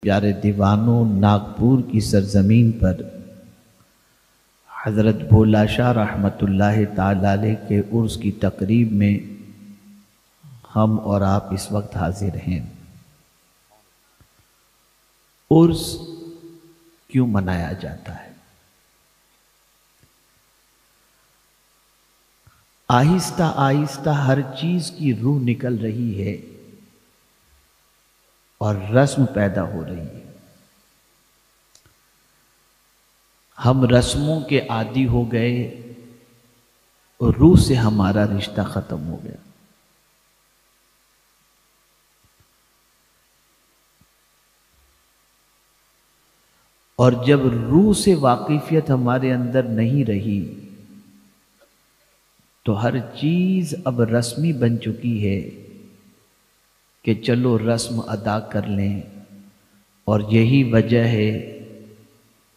پیارے دیوانوں، ناگپور کی سرزمین پر حضرت بھولا شاہ رحمۃ اللہ تعالی علیہ کے عرس کی تقریب میں ہم اور آپ اس وقت حاضر ہیں۔ عرس کیوں منایا جاتا ہے؟ آہستہ آہستہ ہر چیز کی روح نکل رہی ہے اور رسم پیدا ہو رہی ہے۔ ہم رسموں کے عادی ہو گئے اور روح سے ہمارا رشتہ ختم ہو گیا۔ اور جب روح سے واقفیت ہمارے اندر نہیں رہی تو ہر چیز اب رسمی بن چکی ہے کہ چلو رسم ادا کر لیں، اور یہی وجہ ہے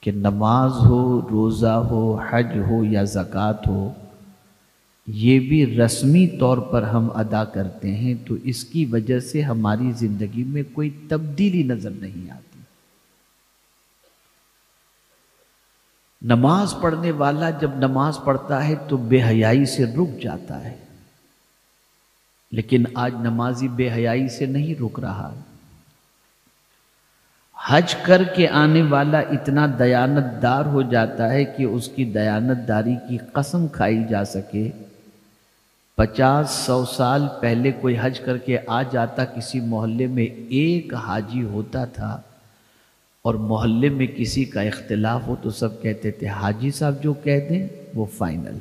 کہ نماز ہو، روزہ ہو، حج ہو یا زکوٰۃ ہو، یہ بھی رسمی طور پر ہم ادا کرتے ہیں، تو اس کی وجہ سے ہماری زندگی میں کوئی تبدیلی نظر نہیں آتی۔ نماز پڑھنے والا جب نماز پڑھتا ہے تو بے حیائی سے رک جاتا ہے، لیکن آج نمازی بے حیائی سے نہیں رک رہا۔ حج کر کے آنے والا اتنا دیانت دار ہو جاتا ہے کہ اس کی دیانت داری کی قسم کھائی جا سکے۔ 50-100 سال پہلے کوئی حج کر کے آ جاتا، کسی محلے میں ایک حاجی ہوتا تھا، اور محلے میں کسی کا اختلاف ہو تو سب کہتے تھے حاجی صاحب جو کہہ دیں وہ فائنل۔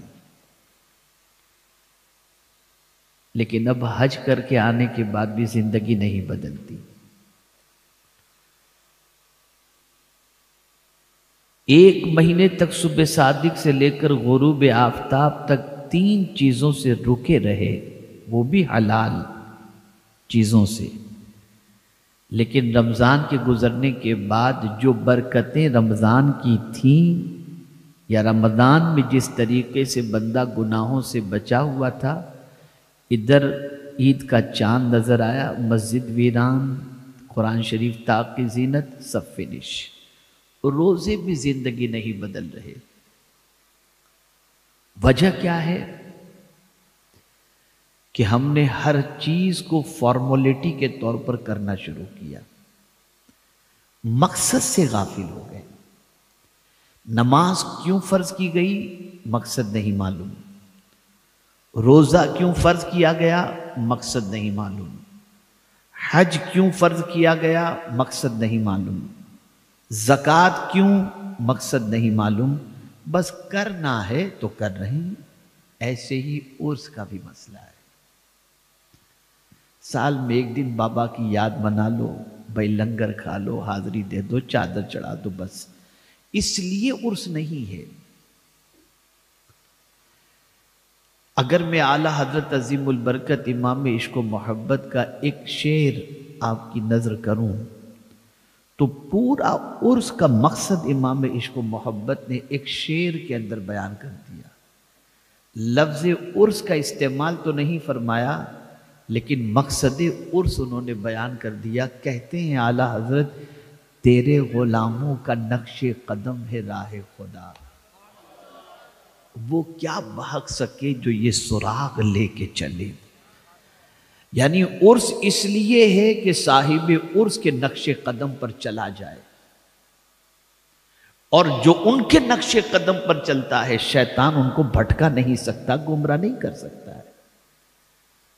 لیکن اب حج کر کے آنے کے بعد بھی زندگی نہیں بدلتی۔ ایک مہینے تک صبح صادق سے لے کر غروب آفتاب تک 3 چیزوں سے رکے رہے، وہ بھی حلال چیزوں سے۔ لیکن رمضان کے گزرنے کے بعد جو برکتیں رمضان کی تھیں، یا رمضان میں جس طریقے سے بندہ گناہوں سے بچا ہوا تھا، ادھر عید کا چاند نظر آیا، مسجد ویران، قرآن شریف طاق کی زینت، سب فنش۔ روزے بھی زندگی نہیں بدل رہے۔ وجہ کیا ہے؟ کہ ہم نے ہر چیز کو فارمولیٹی کے طور پر کرنا شروع کیا، مقصد سے غافل ہو گئے۔ نماز کیوں فرض کی گئی مقصد نہیں معلوم، روزہ کیوں فرض کیا گیا مقصد نہیں معلوم، حج کیوں فرض کیا گیا مقصد نہیں معلوم، زکوٰۃ کیوں مقصد نہیں معلوم، بس کرنا ہے تو کر رہے ہیں۔ ایسے ہی عرس کا بھی مسئلہ ہے۔ سال میں ایک دن بابا کی یاد منا لو، بھائی لنگر کھا لو، حاضری دے دو، چادر چڑھا دو، بس۔ اس لیے عرس نہیں ہے۔ اگر میں اعلیٰ حضرت عظیم البرکت امام عشق و محبت کا ایک شعر آپ کی نظر کروں تو پورا عرس کا مقصد امام عشق و محبت نے ایک شعر کے اندر بیان کر دیا۔ لفظ عرس کا استعمال تو نہیں فرمایا، لیکن مقصد عرس انہوں نے بیان کر دیا۔ کہتے ہیں اعلیٰ حضرت، تیرے غلاموں کا نقش قدم ہے راہ خدا، وہ کیا بہک سکے جو یہ سراغ لے کے چلے۔ یعنی عرس اس لیے ہے کہ صاحب عرس کے نقش قدم پر چلا جائے، اور جو ان کے نقش قدم پر چلتا ہے شیطان ان کو بھٹکا نہیں سکتا، گمراہ نہیں کر سکتا ہے۔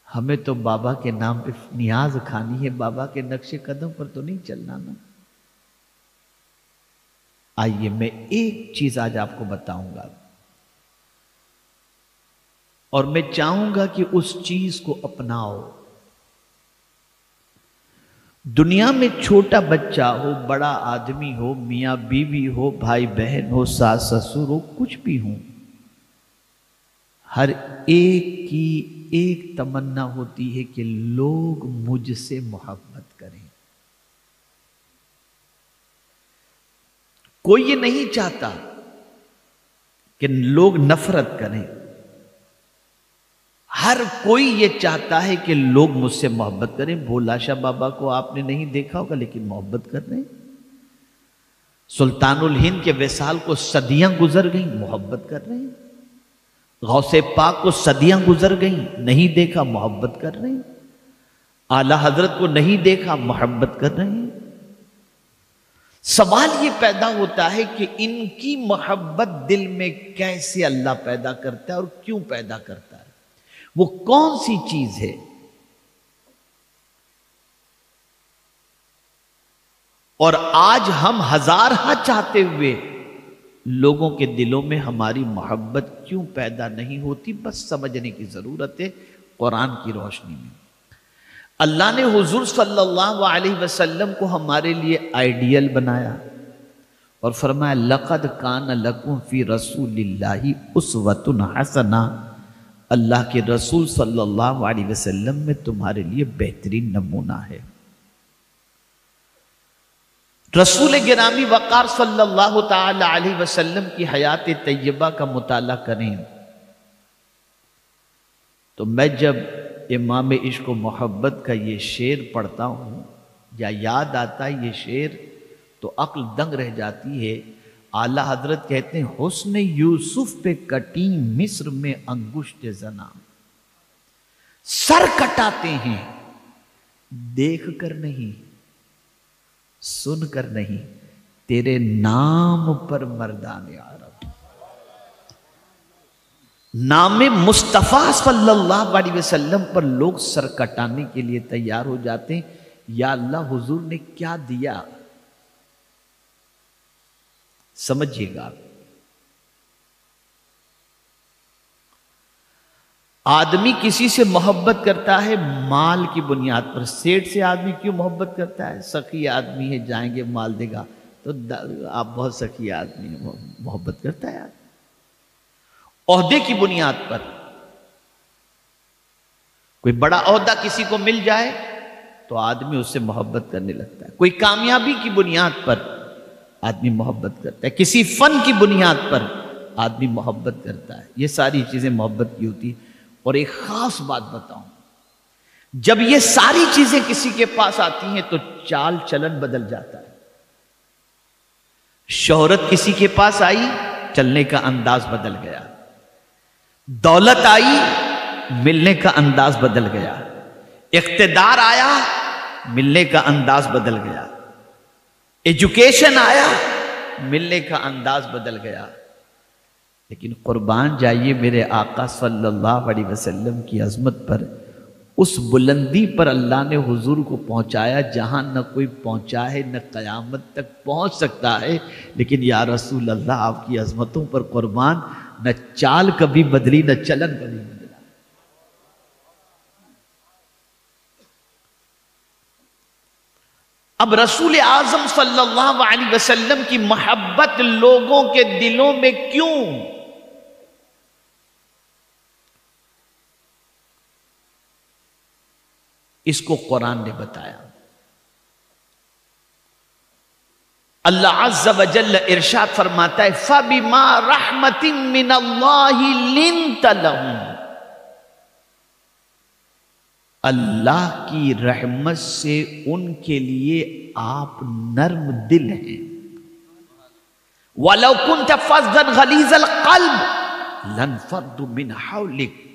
ہمیں تو بابا کے نام پہ نیاز کھانی ہے، بابا کے نقش قدم پر تو نہیں چلنا نا۔ آئیے میں ایک چیز آج آپ کو بتاؤں گا، اور میں چاہوں گا کہ اس چیز کو اپناؤ۔ دنیا میں چھوٹا بچہ ہو، بڑا آدمی ہو، میاں بیوی ہو، بھائی بہن ہو، ساس سسر ہو، کچھ بھی ہوں، ہر ایک کی ایک تمنا ہوتی ہے کہ لوگ مجھ سے محبت کریں۔ کوئی یہ نہیں چاہتا کہ لوگ نفرت کریں۔ ہر کوئی یہ چاہتا ہے کہ لوگ مجھ سے محبت کریں. بھولا شاہ بابا کو آپ نے نہیں دیکھا ہوگا لیکن محبت کر رہے ہیں. سلطان الہند کے وصال کو صدیاں گزر گئیں، محبت کر رہے ہیں. غوث پاک کو صدیاں گزر گئیں، نہیں دیکھا، محبت کر رہے ہیں. اعلی حضرت کو نہیں دیکھا، محبت کر رہے ہیں. سوال یہ پیدا ہوتا ہے کہ ان کی محبت دل میں کیسے اللہ پیدا کرتا ہے اور کیوں پیدا کرتا ہے؟ وہ کون سی چیز ہے؟ اور آج ہم ہزارہا چاہتے ہوئے لوگوں کے دلوں میں ہماری محبت کیوں پیدا نہیں ہوتی؟ بس سمجھنے کی ضرورت ہے قرآن کی روشنی میں. اللہ نے حضور صلی اللہ علیہ وسلم کو ہمارے لیے آئیڈیل بنایا اور فرمایا لَقَدْ كَانَ لَكُمْ فِي رَسُولِ اللَّهِ أُسْوَةٌ حَسَنَةٌ. اللہ کے رسول صلی اللہ علیہ وسلم میں تمہارے لیے بہترین نمونہ ہے. رسول گرامی وقار صلی اللہ تعالی علیہ وسلم کی حیات طیبہ کا مطالعہ کریں تو میں جب امام عشق و محبت کا یہ شعر پڑھتا ہوں یا یاد آتا ہے یہ شعر تو عقل دنگ رہ جاتی ہے. اعلیٰ حضرت کہتے ہیں حسن یوسف پہ کٹی مصر میں انگشت زنا. سر کٹاتے ہیں دیکھ کر نہیں، سن کر نہیں، تیرے نام پر مردان عرب. نام مصطفیٰ صلی اللہ علیہ وسلم پر لوگ سر کٹانے کے لیے تیار ہو جاتے ہیں. یا اللہ حضور نے کیا دیا؟ سمجھیے گا. آدمی کسی سے محبت کرتا ہے مال کی بنیاد پر. سیٹ سے آدمی کیوں محبت کرتا ہے؟ سخی آدمی ہے، جائیں گے مال دے گا تو آپ بہت سخی آدمی ہیں، محبت کرتا ہے. عہدے کی بنیاد پر کوئی بڑا عہدہ کسی کو مل جائے تو آدمی اس سے محبت کرنے لگتا ہے. کوئی کامیابی کی بنیاد پر آدمی محبت کرتا ہے. کسی فن کی بنیاد پر آدمی محبت کرتا ہے. یہ ساری چیزیں محبت کی ہوتی. اور ایک خاص بات بتاؤں، جب یہ ساری چیزیں کسی کے پاس آتی ہیں تو چال چلن بدل جاتا ہے. شہرت کسی کے پاس آئی، چلنے کا انداز بدل گیا. دولت آئی، ملنے کا انداز بدل گیا. اقتدار آیا، ملنے کا انداز بدل گیا. ایجوکیشن آیا، ملنے کا انداز بدل گیا. لیکن قربان جائیے میرے آقا صلی اللہ علیہ وسلم کی عظمت پر. اس بلندی پر اللہ نے حضور کو پہنچایا جہاں نہ کوئی پہنچا ہے نہ قیامت تک پہنچ سکتا ہے. لیکن یا رسول اللہ آپ کی عظمتوں پر قربان، نہ چال کبھی بدلی نہ چلن کبھی بدلا. اب رسول اعظم صلی اللہ علیہ وسلم کی محبت لوگوں کے دلوں میں کیوں؟ اس کو قرآن نے بتایا. اللہ عز و جل ارشاد فرماتا ہے فَبِمَا رَحْمَةٍ مِّنَ اللَّهِ لِنْتَ لَهُمْ. اللہ کی رحمت سے ان کے لیے آپ نرم دل ہیں. وَلَوْ كُنْتَ فَظًّا غَلِيظَ الْقَلْبِ لَانفَضُّوا مِنْ حَوْلِكَ.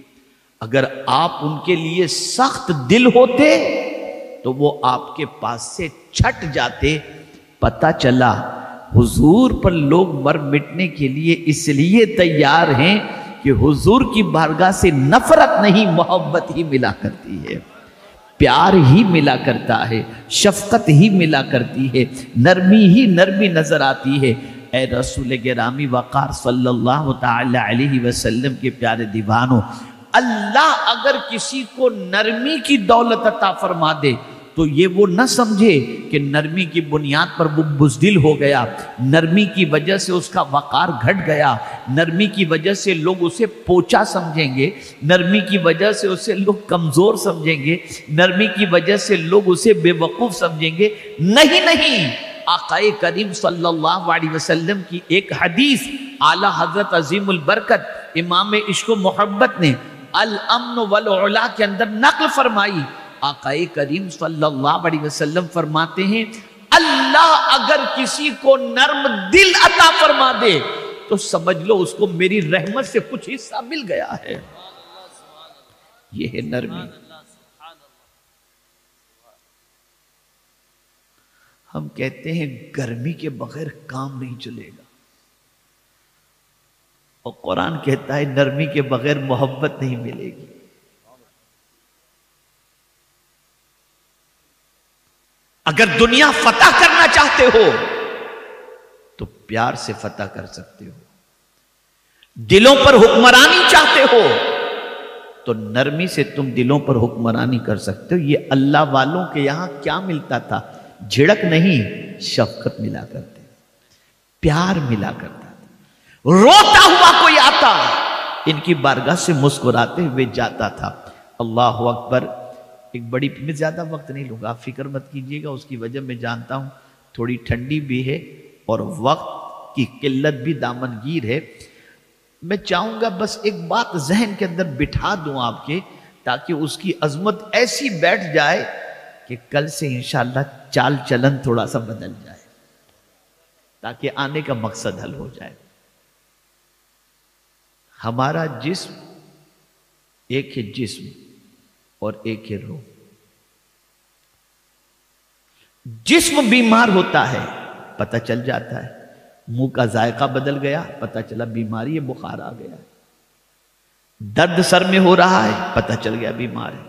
اگر آپ ان کے لیے سخت دل ہوتے تو وہ آپ کے پاس سے چھٹ جاتے. پتہ چلا حضور پر لوگ مر مٹنے کے لیے اس لیے تیار ہیں کہ حضور کی بارگاہ سے نفرت نہیں، محبت ہی ملا کرتی ہے، پیار ہی ملا کرتا ہے، شفقت ہی ملا کرتی ہے، نرمی ہی نرمی نظر آتی ہے. اے رسول گرامی وقار صلی اللہ تعالی علیہ وسلم کے پیارے دیوانوں، اللہ اگر کسی کو نرمی کی دولت عطا فرما دے تو یہ وہ نہ سمجھے کہ نرمی کی بنیاد پر وہ بزدل ہو گیا، نرمی کی وجہ سے اس کا وقار گھٹ گیا، نرمی کی وجہ سے لوگ اسے پوچا سمجھیں گے، نرمی کی وجہ سے اسے لوگ کمزور سمجھیں گے، نرمی کی وجہ سے لوگ اسے بے وقوف سمجھیں گے. نہیں، آقا کریم صلی اللہ علیہ وسلم کی ایک حدیث اعلیٰ حضرت عظیم البرکت امام عشق و محبت نے الامن والعلا کے اندر نقل فرمائی. آقا کریم صلی اللہ علیہ وسلم فرماتے ہیں اللہ اگر کسی کو نرم دل عطا فرما دے تو سمجھ لو اس کو میری رحمت سے کچھ حصہ مل گیا ہے. یہ ہے نرمی. ہم کہتے ہیں گرمی کے بغیر کام نہیں چلے گا، اور قرآن کہتا ہے نرمی کے بغیر محبت نہیں ملے گی. اگر دنیا فتح کرنا چاہتے ہو تو پیار سے فتح کر سکتے ہو. دلوں پر حکمرانی چاہتے ہو تو نرمی سے تم دلوں پر حکمرانی کر سکتے ہو. یہ اللہ والوں کے یہاں کیا ملتا تھا؟ جھڑک نہیں، شفقت ملا کرتے، پیار ملا کرتا تھا. روتا ہوا کوئی آتا ان کی بارگاہ سے مسکراتے ہوئے جاتا تھا. اللہ اکبر. ایک بڑی، میں زیادہ وقت نہیں لوں گا، آپ فکر مت کیجئے گا. اس کی وجہ میں جانتا ہوں تھوڑی ٹھنڈی بھی ہے اور وقت کی قلت بھی دامنگیر ہے. میں چاہوں گا بس ایک بات ذہن کے اندر بٹھا دوں آپ کے، تاکہ اس کی عظمت ایسی بیٹھ جائے کہ کل سے انشاءاللہ چال چلن تھوڑا سا بدل جائے، تاکہ آنے کا مقصد حل ہو جائے. ہمارا جسم ایک ہے، جسم اور ایک ہے روح. جسم بیمار ہوتا ہے پتہ چل جاتا ہے، منہ کا ذائقہ بدل گیا پتہ چلا بیماری ہے، بخار آ گیا. درد سر میں ہو رہا ہے پتہ چل گیا بیمار ہے.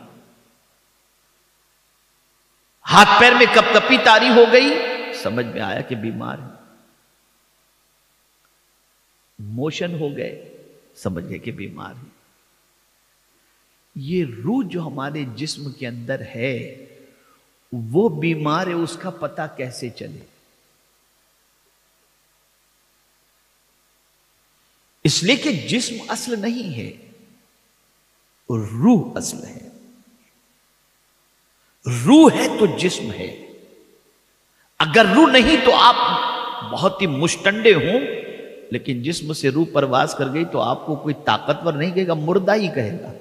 ہاتھ پیر میں کپ کپی طاری ہو گئی سمجھ میں آیا کہ بیمار ہے. موشن ہو گئے سمجھ گئے کہ بیمار ہے. یہ روح جو ہمارے جسم کے اندر ہے وہ بیمار ہے، اس کا پتہ کیسے چلے؟ اس لیے کہ جسم اصل نہیں ہے، روح اصل ہے. روح ہے تو جسم ہے. اگر روح نہیں تو آپ بہت ہی مشٹنڈے ہوں، لیکن جسم سے روح پرواز کر گئی تو آپ کو کوئی طاقتور نہیں کہے گا، مردہ ہی کہے گا،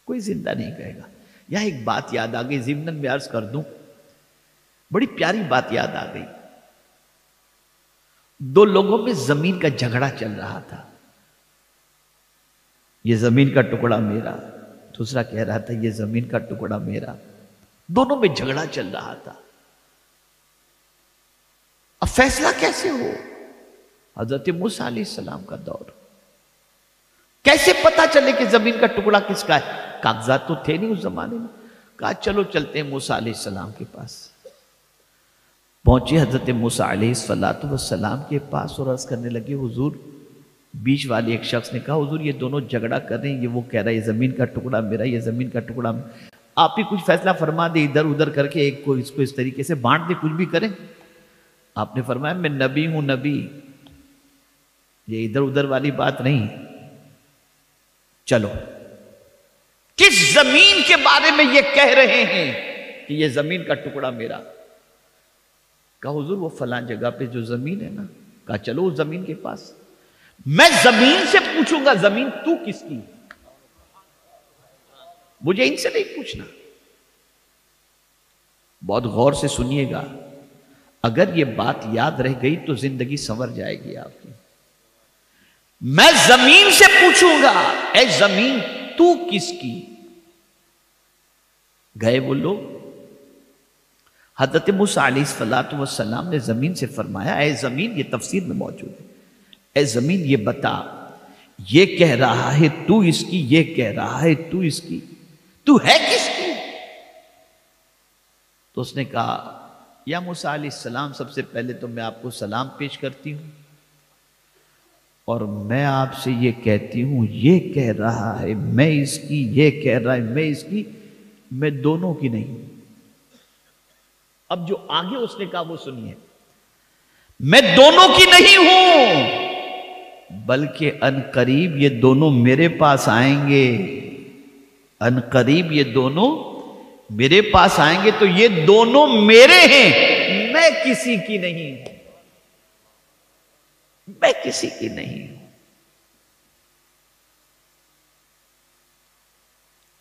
کوئی زندہ نہیں کہے گا. یہاں ایک بات یاد آ گئی، ضمناً میں عرض کر دوں، بڑی پیاری بات یاد آ گئی. دو لوگوں میں زمین کا جھگڑا چل رہا تھا. یہ زمین کا ٹکڑا میرا، دوسرا کہہ رہا تھا یہ زمین کا ٹکڑا میرا. دونوں میں جھگڑا چل رہا تھا. اب فیصلہ کیسے ہو؟ حضرت موسیٰ علیہ السلام کا دور. کیسے پتا چلے کہ زمین کا ٹکڑا کس کا ہے؟ کاغذات تو تھے نہیں اس زمانے میں. کہا چلو چلتے ہیں موسیٰ علیہ السلام کے پاس. پہنچے حضرت موسیٰ علیہ السلام کے پاس اور عرض کرنے لگے حضور. بیچ والے ایک شخص نے کہا حضور یہ دونوں جھگڑا کر رہے ہیں، یہ وہ کہہ رہا ہے یہ زمین کا ٹکڑا میرا، یہ زمین کا ٹکڑا میرا. آپ ہی کچھ فیصلہ فرما دے، ادھر ادھر کر کے ایک کو اس کو اس طریقے سے بانٹ دے، کچھ بھی کریں. آپ نے فرمایا میں نبی ہوں، نبی، یہ ادھر ادھر والی بات نہیں. چلو کس زمین کے بارے میں یہ کہہ رہے ہیں کہ یہ زمین کا ٹکڑا میرا؟ کہا حضور وہ فلاں جگہ پہ جو زمین ہے نا. کہا چلو اس زمین کے پاس. میں زمین سے پوچھوں گا زمین تو کس کی، مجھے ان سے نہیں پوچھنا. بہت غور سے سنیے گا، اگر یہ بات یاد رہ گئی تو زندگی سنور جائے گی آپ کی. میں زمین سے پوچھوں گا اے زمین تو کس کی. گئے وہ لوگ. حضرت موسیٰ علیہ السلام نے زمین سے فرمایا اے زمین، یہ تفسیر میں موجود ہے، اے زمین یہ بتا، یہ کہہ رہا ہے تو اس کی، یہ کہہ رہا ہے تو اس کی، تو ہے کس کی؟ تو اس نے کہا یا موسیٰ علیہ السلام سب سے پہلے تو میں آپ کو سلام پیش کرتی ہوں اور میں آپ سے یہ کہتی ہوں یہ کہہ رہا ہے میں اس کی، یہ کہہ رہا ہے میں اس کی، میں دونوں کی نہیں ہوں. اب جو آگے اس نے کہا وہ سنیے. میں دونوں کی نہیں ہوں بلکہ ان قریب یہ دونوں میرے پاس آئیں گے. ان قریب یہ دونوں میرے پاس آئیں گے تو یہ دونوں میرے ہیں، میں کسی کی نہیں ہوں، میں کسی کی نہیں ہوں.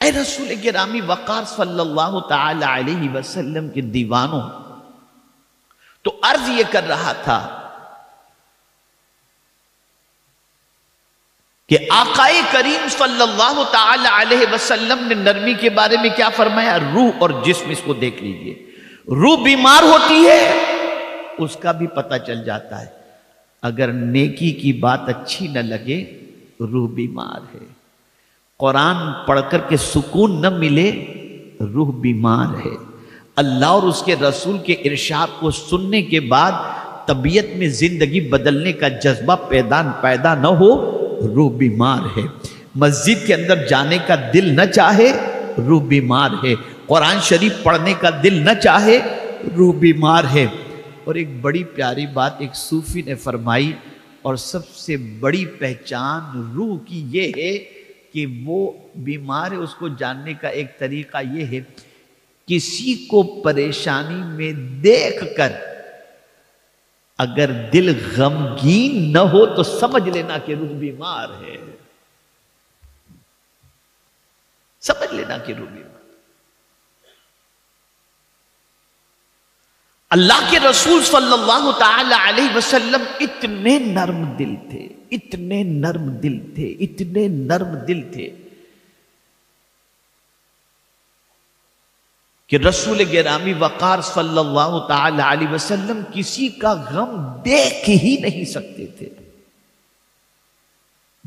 اے رسول گرامی وقار صلی اللہ تعالی علیہ وسلم کے دیوانوں، تو عرض یہ کر رہا تھا کہ آقائے کریم صلی اللہ تعالی علیہ وسلم نے نرمی کے بارے میں کیا فرمایا؟ روح اور جسم، اس کو دیکھ لیجئے، روح بیمار ہوتی ہے اس کا بھی پتہ چل جاتا ہے، اگر نیکی کی بات اچھی نہ لگے روح بیمار ہے، قرآن پڑھ کر کے سکون نہ ملے روح بیمار ہے، اللہ اور اس کے رسول کے ارشاد کو سننے کے بعد طبیعت میں زندگی بدلنے کا جذبہ پیدا نہ ہو روح بیمار ہے، مسجد کے اندر جانے کا دل نہ چاہے روح بیمار ہے، قرآن شریف پڑھنے کا دل نہ چاہے روح بیمار ہے۔ اور ایک بڑی پیاری بات ایک صوفی نے فرمائی، اور سب سے بڑی پہچان روح کی یہ ہے کہ وہ بیمار ہے، اس کو جاننے کا ایک طریقہ یہ ہے، کسی کو پریشانی میں دیکھ کر اگر دل غمگین نہ ہو تو سمجھ لینا کہ روح بیمار ہے، سمجھ لینا کہ روح بیمار۔ اللہ کے رسول صلی اللہ تعالی علیہ وسلم اتنے نرم دل تھے، اتنے نرم دل تھے، اتنے نرم دل تھے کہ رسول گرامی وقار صلی اللہ تعالی علیہ وسلم کسی کا غم دیکھ ہی نہیں سکتے تھے،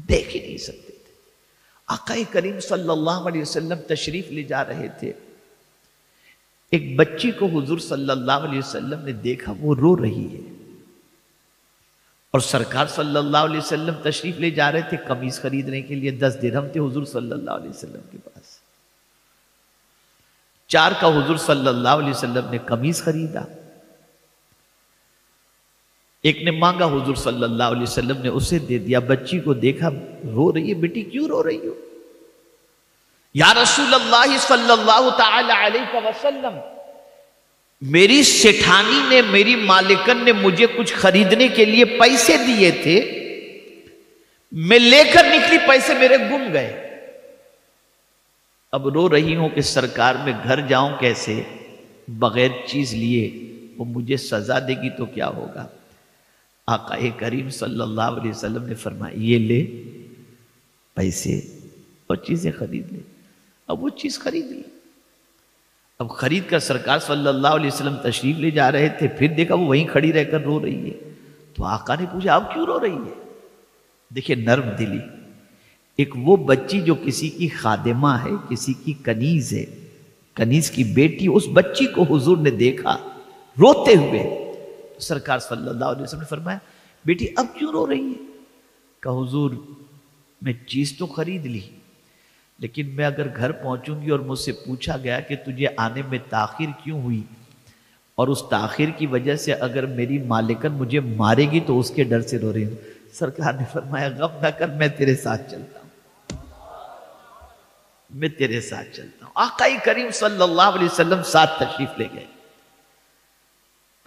دیکھ ہی نہیں سکتے تھے۔ آقا کریم صلی اللہ علیہ وسلم تشریف لے جا رہے تھے، ایک بچی کو حضور صلی اللہ علیہ وسلم نے دیکھا، وہ رو رہی ہے، اور سرکار صلی اللہ علیہ وسلم تشریف لے جا رہے تھے قمیص خریدنے کے لیے، 10 درہم تھے حضور صلی اللہ علیہ وسلم کے پاس، 4 کا حضور صلی اللہ علیہ وسلم نے قمیص خریدا، ایک نے مانگا حضور صلی اللہ علیہ وسلم نے اسے دے دیا، بچی کو دیکھا رو رہی ہے، بیٹی کیوں رو رہی ہو؟ یا رسول اللہ صلی اللہ تعالی علیہ وسلم، میری سیٹھانی نے، میری مالکن نے مجھے کچھ خریدنے کے لیے پیسے دیے تھے، میں لے کر نکلی، پیسے میرے گم گئے، اب رو رہی ہوں کہ سرکار میں گھر جاؤں کیسے بغیر چیز لیے، وہ مجھے سزا دے گی تو کیا ہوگا؟ آقا کریم صلی اللہ علیہ وسلم نے فرمایا یہ لے پیسے اور چیزیں خرید لے، اب وہ چیز خرید لی، اب خرید کر سرکار صلی اللہ علیہ وسلم تشریف لے جا رہے تھے، پھر دیکھا وہ وہیں کھڑی رہ کر رو رہی ہے، تو آقا نے پوچھا اب کیوں رو رہی ہے؟ دیکھیں نرم دلی، ایک وہ بچی جو کسی کی خادمہ ہے، کسی کی کنیز ہے، کنیز کی بیٹی، اس بچی کو حضور نے دیکھا روتے ہوئے، سرکار صلی اللہ علیہ وسلم نے فرمایا بیٹی اب کیوں رو رہی ہے؟ کہا حضور میں چیز تو خرید لی، لیکن میں اگر گھر پہنچوں گی اور مجھ سے پوچھا گیا کہ تجھے آنے میں تاخیر کیوں ہوئی، اور اس تاخیر کی وجہ سے اگر میری مالکن مجھے مارے گی تو اس کے ڈر سے رو رہی ہوں۔ سرکار نے فرمایا غم نہ کر، میں تیرے ساتھ چلتا ہوں، میں تیرے ساتھ چلتا ہوں۔ آقا کریم صلی اللہ علیہ وسلم ساتھ تشریف لے گئے،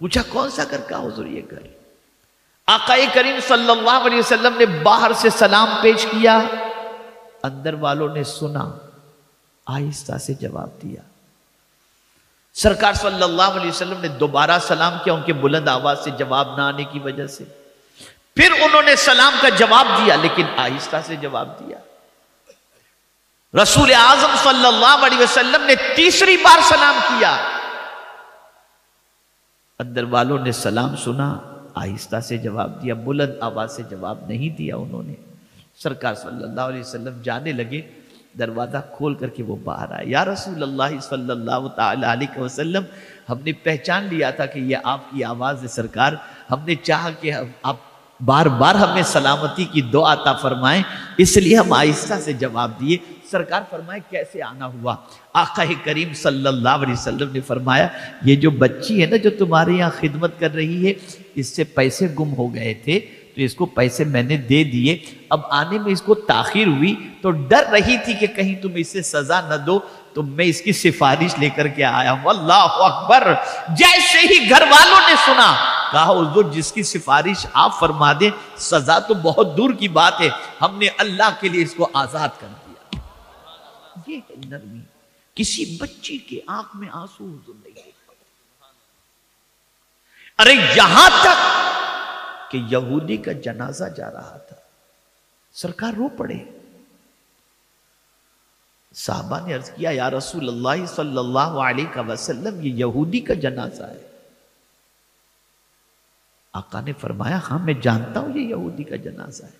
پوچھا کون سا گھر؟ کہا حضور یہ گھر۔ آقا کریم صلی اللہ علیہ وسلم نے باہر سے سلام پیش کیا، اندر والوں نے سنا، آہستہ سے جواب دیا، سرکار صلی اللہ علیہ وسلم نے دوبارہ سلام کیا، ان کے بلند آواز سے جواب نہ آنے کی وجہ سے، پھر انہوں نے سلام کا جواب دیا لیکن آہستہ سے جواب دیا۔ رسول اعظم صلی اللہ علیہ وسلم نے تیسری بار سلام کیا، اندر والوں نے سلام سنا، آہستہ سے جواب دیا، بلند آواز سے جواب نہیں دیا انہوں نے۔ سرکار صلی اللہ علیہ وسلم جانے لگے، دروازہ کھول کر کے وہ باہر آئے، یا رسول اللہ صلی اللہ تعالی علیہ وسلم ہم نے پہچان لیا تھا کہ یہ آپ کی آواز ہے سرکار، ہم نے چاہا کہ آپ بار بار ہمیں سلامتی کی دعا عطا فرمائیں، اس لیے ہم آہستہ سے جواب دیے۔ سرکار فرمائے کیسے آنا ہوا؟ آقا کریم صلی اللہ علیہ وسلم نے فرمایا یہ جو بچی ہے نا جو تمہارے یہاں خدمت کر رہی ہے، اس سے پیسے گم ہو گئے تھے تو اس کو پیسے میں نے دے دیے، اب آنے میں اس کو تاخیر ہوئی تو ڈر رہی تھی کہ کہیں تم اس سے سزا نہ دو، تو میں اس کی سفارش لے کر کے آیا ہوں۔ اللہ اکبر! جیسے ہی گھر والوں نے سنا، کہا حضور جس کی سفارش آپ فرما دیں، سزا تو بہت دور کی بات ہے، ہم نے اللہ کے لیے اس کو آزاد کر دیا۔ یہ ہے نرمی. کسی بچی کے آنکھ میں آنسو حضور نہیں دیکھا. ارے یہاں تک کہ یہودی کا جنازہ جا رہا تھا, سرکار رو پڑے. صحابہ نے عرض کیا یا رسول اللہ صلی اللہ علیہ وسلم یہ یہودی کا جنازہ ہے. آقا نے فرمایا ہاں میں جانتا ہوں یہ یہودی کا جنازہ ہے.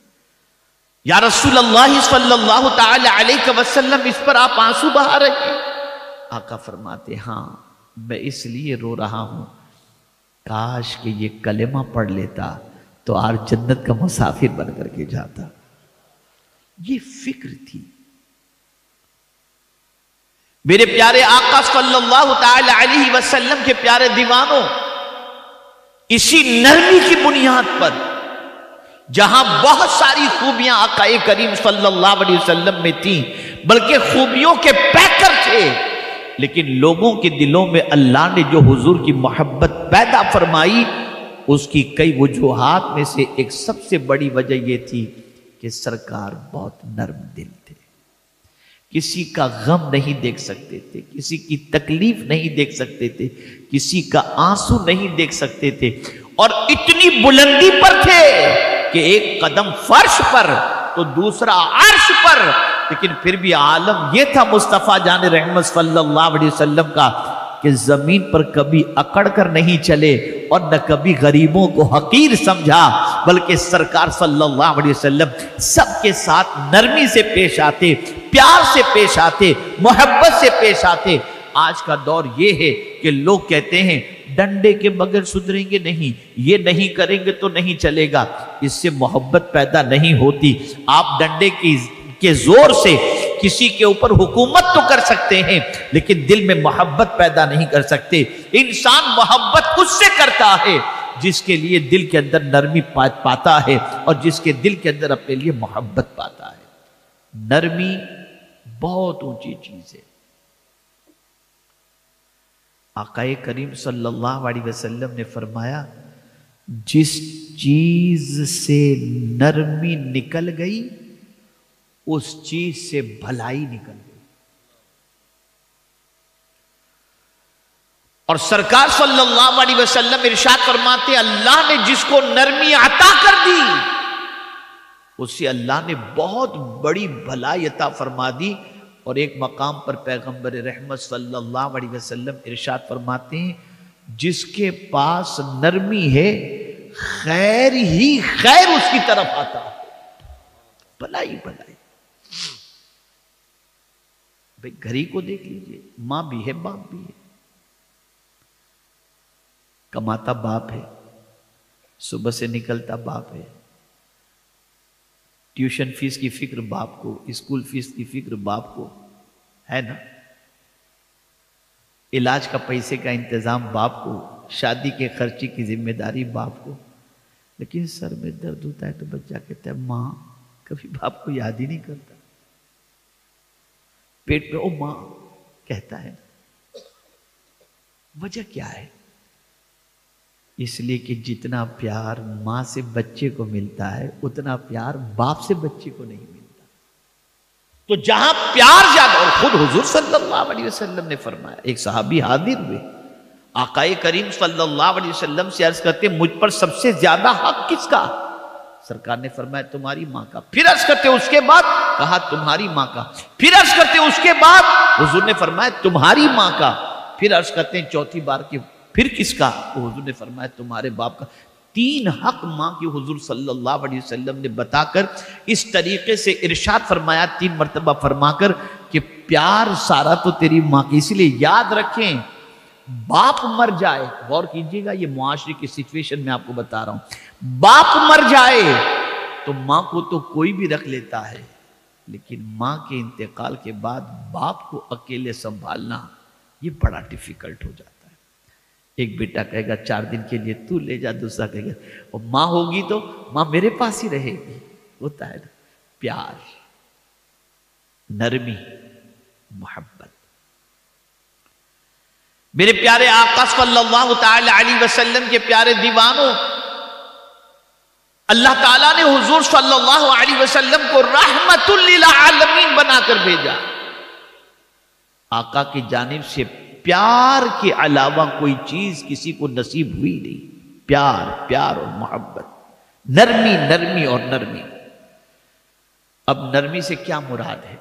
یا رسول اللہ صلی اللہ تعالی علیہ وسلم اس پر آپ آنسو بہا رہے ہیں؟ آقا فرماتے ہاں میں اس لیے رو رہا ہوں, کاش کہ یہ کلمہ پڑھ لیتا تو آج جنت کا مسافر بن کر کے جاتا. یہ فکر تھی. میرے پیارے آقا صلی اللہ تعالی علیہ وسلم کے پیارے دیوانوں, اسی نرمی کی بنیاد پر جہاں بہت ساری خوبیاں آقا کریم صلی اللہ علیہ وسلم میں تھیں, بلکہ خوبیوں کے پیکر تھے, لیکن لوگوں کے دلوں میں اللہ نے جو حضور کی محبت پیدا فرمائی اس کی کئی وجوہات میں سے ایک سب سے بڑی وجہ یہ تھی کہ سرکار بہت نرم دل تھے. کسی کا غم نہیں دیکھ سکتے تھے, کسی کی تکلیف نہیں دیکھ سکتے تھے, کسی کا آنسو نہیں دیکھ سکتے تھے, اور اتنی بلندی پر تھے کہ ایک قدم فرش پر تو دوسرا عرش پر, لیکن پھر بھی عالم یہ تھا مصطفیٰ جان رحمت صلی اللہ علیہ وسلم کا کہ زمین پر کبھی اکڑ کر نہیں چلے اور نہ کبھی غریبوں کو حقیر سمجھا, بلکہ سرکار صلی اللہ علیہ وسلم سب کے ساتھ نرمی سے پیش آتے, پیار سے پیش آتے, محبت سے پیش آتے. آج کا دور یہ ہے کہ لوگ کہتے ہیں ڈنڈے کے بغیر سدھریں گے نہیں, یہ نہیں کریں گے تو نہیں چلے گا. اس سے محبت پیدا نہیں ہوتی. آپ ڈنڈے کے زور سے کسی کے اوپر حکومت تو کر سکتے ہیں, لیکن دل میں محبت پیدا نہیں کر سکتے. انسان محبت اس سے کرتا ہے جس کے لیے دل کے اندر نرمی پاتا ہے, اور جس کے دل کے اندر اپنے لیے محبت پاتا ہے. نرمی بہت اونچی چیز ہے. آقا کریم صلی اللہ علیہ وسلم نے فرمایا جس چیز سے نرمی نکل گئی اس چیز سے بھلائی نکل گئی. اور سرکار صلی اللہ علیہ وسلم ارشاد فرماتے اللہ نے جس کو نرمی عطا کر دی اسے اللہ نے بہت بڑی بھلائی عطا فرما دی. اور ایک مقام پر پیغمبر رحمت صلی اللہ علیہ وسلم ارشاد فرماتے ہیں جس کے پاس نرمی ہے خیر ہی خیر اس کی طرف آتا ہے. بھلائی بھلائی. بھئی گھر ہی کو دیکھ لیجئے, ماں بھی ہے باپ بھی ہے. کماتا باپ ہے, صبح سے نکلتا باپ ہے, ٹیوشن فیس کی فکر باپ کو, اسکول فیس کی فکر باپ کو ہے نا, علاج کا پیسے کا انتظام باپ کو, شادی کے خرچی کی ذمہ داری باپ کو. لیکن سر میں درد ہوتا ہے تو بچہ کہتا ہے ماں, کبھی باپ کو یاد ہی نہیں کرتا. پیٹ میں او ماں کہتا ہے. وجہ کیا ہے؟ اس لیے کہ جتنا پیار ماں سے بچے کو ملتا ہے اتنا پیار باپ سے بچے کو نہیں ملتا. تو جہاں پیار زیادہ, اور خود حضور صلی اللہ علیہ وسلم نے فرمایا, ایک صحابی حاضر ہوئے آقا کریم صلی اللہ علیہ وسلم سے عرض کرتے مجھ پر سب سے زیادہ حق کس کا؟ سرکار نے فرمایا تمہاری ماں کا. پھر عرض کرتے اس کے بعد؟ کہا تمہاری ماں کا. پھر عرض کرتے اس کے بعد؟ حضور نے فرمایا تمہاری ماں کا. پھر عرض کرتے ہیں چوتھی بار کی پھر کس کا؟ حضور نے فرمایا تمہارے باپ کا. 3 حق ماں کی حضور صلی اللہ علیہ وسلم نے بتا کر اس طریقے سے ارشاد فرمایا 3 مرتبہ فرما کر کہ پیار سارا تو تیری ماں کی. اس لیے یاد رکھیں باپ مر جائے, غور کیجئے گا, یہ معاشرے کی سچویشن میں آپ کو بتا رہا ہوں, باپ مر جائے تو ماں کو تو کوئی بھی رکھ لیتا ہے, لیکن ماں کے انتقال کے بعد باپ کو اکیلے سنبھالنا یہ بڑا ڈیفیکلٹ ہو جاتا ہے. ایک بیٹا کہے گا 4 دن کے لیے تو لے جا, دوسرا کہے گا اور ماں ہوگی تو ماں میرے پاس ہی رہے گی. ہوتا ہے نا پیار, نرمی, محبت. میرے پیارے آقا صلی اللہ تعالی علیہ وسلم کے پیارے دیوانوں, اللہ تعالیٰ نے حضور صلی اللہ علیہ وسلم کو رحمت للعالمین بنا کر بھیجا. آقا کی جانب سے پیار کے علاوہ کوئی چیز کسی کو نصیب ہوئی نہیں. پیار پیار اور محبت، نرمی نرمی اور نرمی. اب نرمی سے کیا مراد ہے؟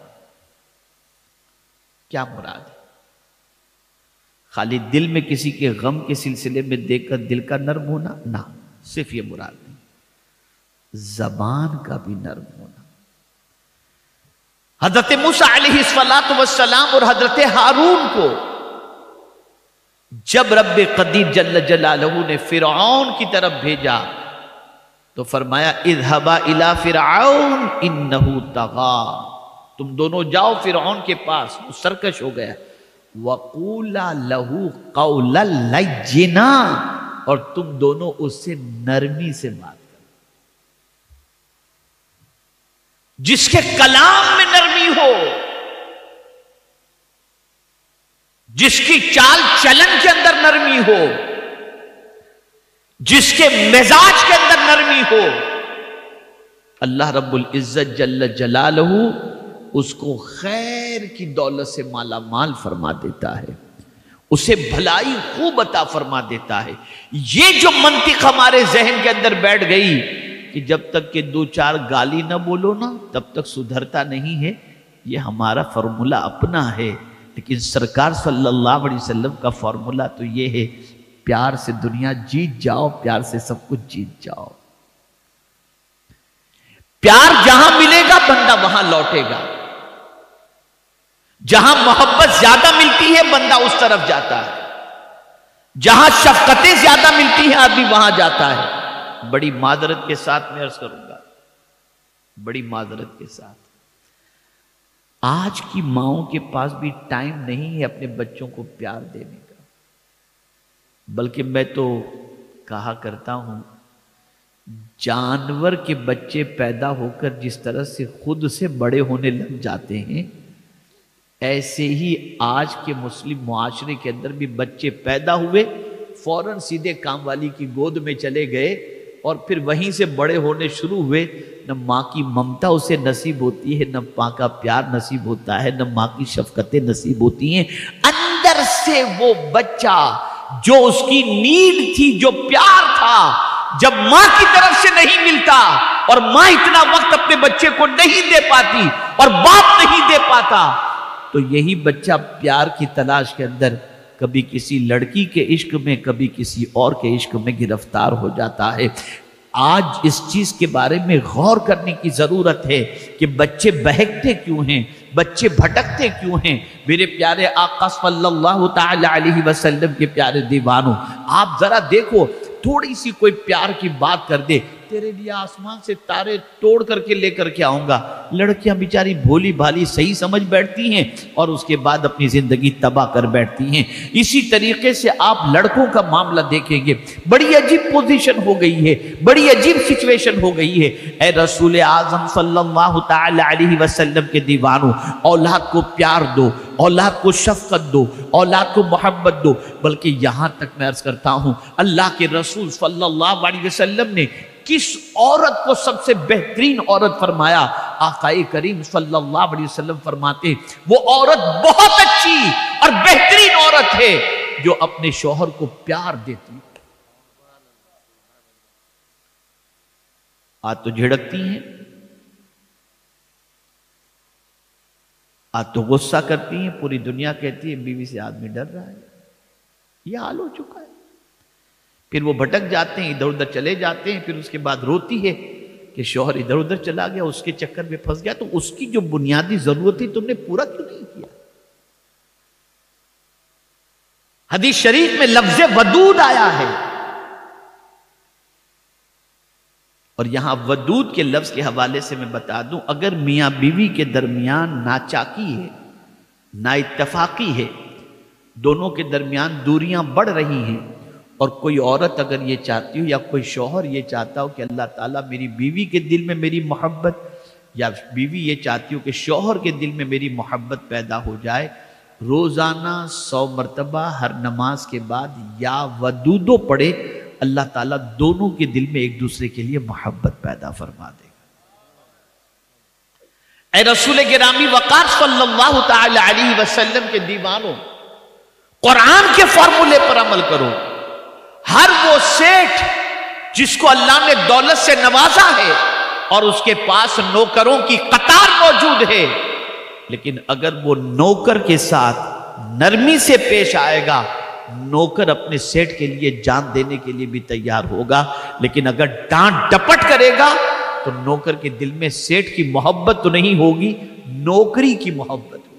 کیا مراد ہے؟ خالی دل میں کسی کے غم کے سلسلے میں دیکھ کر دل کا نرم ہونا؟ نہ، صرف یہ مراد نہیں. زبان کا بھی نرم ہونا. حضرت موسیٰ علیہ السلام اور حضرت ہارون کو جب رب قدیر جل جلالہ نے فرعون کی طرف بھیجا تو فرمایا اذهبا الى فرعون انه طغى، تم دونوں جاؤ فرعون کے پاس، وہ سرکش ہو گیا. وَقُولَا لَهُ قَوْلًا لَيِّنًا، اور تم دونوں اس سے نرمی سے بات کرو. جس کے کلام میں نرمی ہو، جس کی چال چلن کے اندر نرمی ہو، جس کے مزاج کے اندر نرمی ہو، اللہ رب العزت جل جلالہ اس کو خیر کی دولت سے مالا مال فرما دیتا ہے، اسے بھلائی خوب عطا فرما دیتا ہے. یہ جو منطق ہمارے ذہن کے اندر بیٹھ گئی کہ جب تک کہ دو چار گالی نہ بولو نا تب تک سدھرتا نہیں ہے، یہ ہمارا فارمولہ اپنا ہے. لیکن سرکار صلی اللہ علیہ وسلم کا فارمولہ تو یہ ہے، پیار سے دنیا جیت جاؤ، پیار سے سب کچھ جیت جاؤ. پیار جہاں ملے گا بندہ وہاں لوٹے گا. جہاں محبت زیادہ ملتی ہے بندہ اس طرف جاتا ہے. جہاں شفقتیں زیادہ ملتی ہیں آدمی وہاں جاتا ہے. بڑی معذرت کے ساتھ میں عرض کروں گا، بڑی معذرت کے ساتھ، آج کی ماؤں کے پاس بھی ٹائم نہیں ہے اپنے بچوں کو پیار دینے کا. بلکہ میں تو کہا کرتا ہوں، جانور کے بچے پیدا ہو کر جس طرح سے خود سے بڑے ہونے لگ جاتے ہیں، ایسے ہی آج کے مسلم معاشرے کے اندر بھی بچے پیدا ہوئے، فوراً سیدھے کام والی کی گود میں چلے گئے اور پھر وہیں سے بڑے ہونے شروع ہوئے. نہ ماں کی ممتا اسے نصیب ہوتی ہے، نہ ماں کا پیار نصیب ہوتا ہے، نہ ماں کی شفقتیں نصیب ہوتی ہیں. اندر سے وہ بچہ جو اس کی نیڈ تھی، جو پیار تھا، جب ماں کی طرف سے نہیں ملتا اور ماں اتنا وقت اپنے بچے کو نہیں دے پاتی اور باپ نہیں دے پاتا، تو یہی بچہ پیار کی تلاش کے اندر کبھی کسی لڑکی کے عشق میں، کبھی کسی اور کے عشق میں گرفتار ہو جاتا ہے. آج اس چیز کے بارے میں غور کرنے کی ضرورت ہے کہ بچے بہکتے کیوں ہیں، بچے بھٹکتے کیوں ہیں. میرے پیارے آقا صلی اللہ تعالی علیہ وسلم کے پیارے دیوانوں، آپ ذرا دیکھو، تھوڑی سی کوئی پیار کی بات کر دے، تیرے لیے آسمان سے تارے توڑ کر کے لے کر کے آؤں گا. لڑکیاں بیچاری بھولی بھالی صحیح سمجھ بیٹھتی ہیں اور اس کے بعد اپنی زندگی تباہ کر بیٹھتی ہیں. اسی طریقے سے آپ لڑکوں کا معاملہ دیکھیں گے، بڑی عجیب پوزیشن ہو گئی ہے، بڑی عجیب سچویشن ہو گئی ہے. اے رسول اعظم صلی اللہ تعالی علیہ وسلم کے دیوانوں، اولاد کو پیار دو، اولاد کو شفقت دو، اولاد کو محبت دو. بلکہ یہاں تک میں عرض کرتا ہوں، اللہ کے رسول صلی اللہ علیہ وسلم نے کس عورت کو سب سے بہترین عورت فرمایا؟ آقا کریم صلی اللہ علیہ وسلم فرماتے وہ عورت بہت اچھی اور بہترین عورت ہے جو اپنے شوہر کو پیار دیتی. آج تو جھڑکتی ہیں، آج تو غصہ کرتی ہیں، پوری دنیا کہتی ہے بیوی سے آدمی ڈر رہا ہے. یہ حال ہو چکا ہے. پھر وہ بھٹک جاتے ہیں، ادھر ادھر چلے جاتے ہیں، پھر اس کے بعد روتی ہے کہ شوہر ادھر ادھر چلا گیا، اس کے چکر میں پھنس گیا. تو اس کی جو بنیادی ضرورت تھی تم نے پورا کیوں نہیں کیا؟ حدیث شریف میں لفظ ودود آیا ہے، اور یہاں ودود کے لفظ کے حوالے سے میں بتا دوں، اگر میاں بیوی کے درمیان ناچاکی ہے، نا اتفاقی ہے، دونوں کے درمیان دوریاں بڑھ رہی ہیں، اور کوئی عورت اگر یہ چاہتی ہو یا کوئی شوہر یہ چاہتا ہو کہ اللہ تعالیٰ میری بیوی کے دل میں میری محبت، یا بیوی یہ چاہتی ہو کہ شوہر کے دل میں میری محبت پیدا ہو جائے، روزانہ 100 مرتبہ ہر نماز کے بعد یا ودودو پڑھے، اللہ تعالیٰ دونوں کے دل میں ایک دوسرے کے لیے محبت پیدا فرما دے گا. اے رسول گرامی وقار صلی اللہ تعالی علیہ وسلم کے دیوانوں، قرآن کے فارمولے پر عمل کرو۔ ہر وہ سیٹھ جس کو اللہ نے دولت سے نوازا ہے اور اس کے پاس نوکروں کی قطار موجود ہے، لیکن اگر وہ نوکر کے ساتھ نرمی سے پیش آئے گا، نوکر اپنے سیٹھ کے لیے جان دینے کے لیے بھی تیار ہوگا، لیکن اگر ڈانٹ ڈپٹ کرے گا تو نوکر کے دل میں سیٹھ کی محبت تو نہیں ہوگی، نوکری کی محبت ہوگی۔